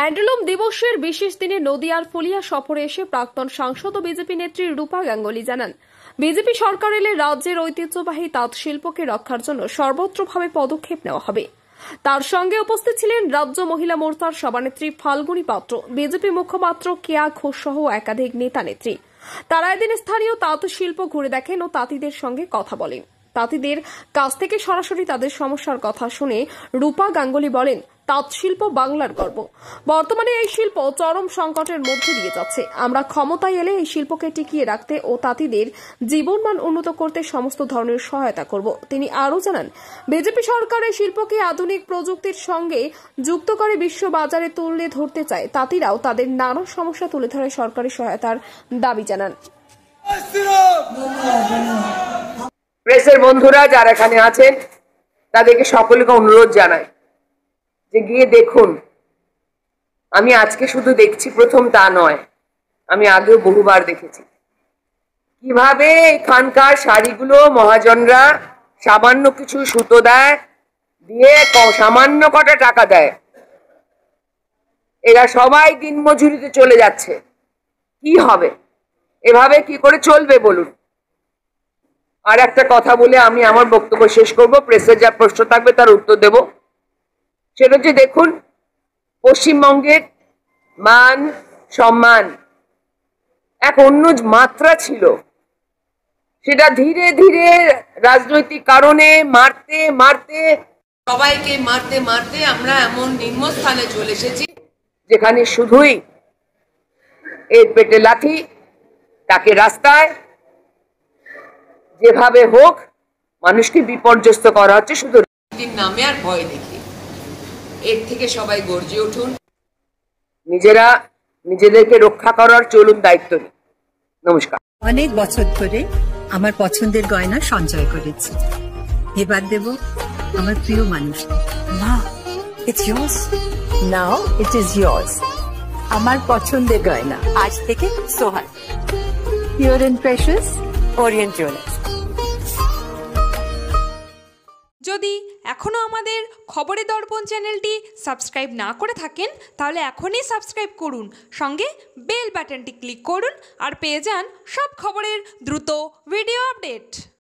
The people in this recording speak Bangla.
হ্যান্ডলুম দিবসের বিশেষ দিনে নদিয়ার ফুলিয়া সফরে এসে প্রাক্তন সাংসদ ও বিজেপি নেত্রী রূপা গাঙ্গুলি জানান, বিজেপি সরকার এলে রাজ্যের ঐতিহ্যবাহী তাঁত শিল্পকে রক্ষার জন্য সর্বত্রভাবে পদক্ষেপ নেওয়া হবে। তার সঙ্গে উপস্থিত ছিলেন রাজ্য মহিলা মোর্চার সভানেত্রী ফাল্গুনী পাত্র, বিজেপি মুখপাত্র কেয়া ঘোষ সহ একাধিক নেতা নেত্রী। তারা এদিন স্থানীয় তাঁত শিল্প ঘুরে দেখেন ও তাঁতিদের সঙ্গে কথা বলেন। তাঁতিদের কাছ থেকে সরাসরি তাদের সমস্যার কথা শুনে রূপা গাঙ্গুলি বলেন, তাঁত শিল্প বাংলার গর্ব। বর্তমানে এই শিল্প চরম সংকটের মধ্যে দিয়ে যাচ্ছে। আমরা ক্ষমতায় এলে এই শিল্পকে টিকিয়ে রাখতে ও তাঁতিদের জীবনমান উন্নত করতে সমস্ত ধরনের সহায়তা করব। তিনি আরও জানান, বিজেপি সরকার এই শিল্পকে আধুনিক প্রযুক্তির সঙ্গে যুক্ত করে বিশ্ব বাজারে তুলে ধরতে চায়। তাঁতিরাও তাদের নানা সমস্যা তুলে ধরে সরকারি সহায়তার দাবি জানান। প্রেসের বন্ধুরা যারা এখানে আছেন তাদেরকে সকলকে অনুরোধ জানাই যে গিয়ে দেখুন। আমি আজকে শুধু দেখছি প্রথম তা নয়, আমি আগেও বহুবার দেখেছি কিভাবে এখানকার শাড়িগুলো মহাজনরা সামান্য কিছু সুতো দেয়, দিয়ে সামান্য কটা টাকা দেয়। এরা সবাই দিনমজুরিতে চলে যাচ্ছে। কি হবে? এভাবে কি করে চলবে বলুন? আর একটা কথা বলে আমি আমার বক্তব্য শেষ করব। প্রেসের যা প্রশ্ন থাকবে তার উত্তর দেব। সেটা হচ্ছে, দেখুন, পশ্চিমবঙ্গের মান সম্মান এক অন্য মাত্রা ছিল। সেটা ধীরে ধীরে রাজনৈতিক কারণে মারতে মারতে সবাইকে মারতে মারতে আমরা এমন নিম্ন স্থানে চলে এসেছি যেখানে শুধুই এর পেটে লাথি, তাকে রাস্তায় যেভাবে হোক মানুষকে বিপর্যস্ত করা হচ্ছে শুধু রাজনীতির নামে আর ভয় দেখে। এর থেকে সবাই গর্জে উঠুন, নিজেরা নিজেদেরকে রক্ষা করার চলুন দায়িত্ব নিন। নমস্কার। অনেক বছর ধরে আমার পছন্দের গয়না সঞ্চয় করেছি, এবার দেব আমার প্রিয় মানুষ। না, it's yours. Now it is yours. আমার পছন্দের গয়না আজ থেকে সোহাগ, Pure and Precious, Orient Jewelers। যদি এখনও আমাদের খবরের দর্পণ চ্যানেলটি সাবস্ক্রাইব না করে থাকেন তাহলে এখনই সাবস্ক্রাইব করুন, সঙ্গে বেল বাটনটি ক্লিক করুন আর পেয়ে যান সব খবরের দ্রুত ভিডিও আপডেট।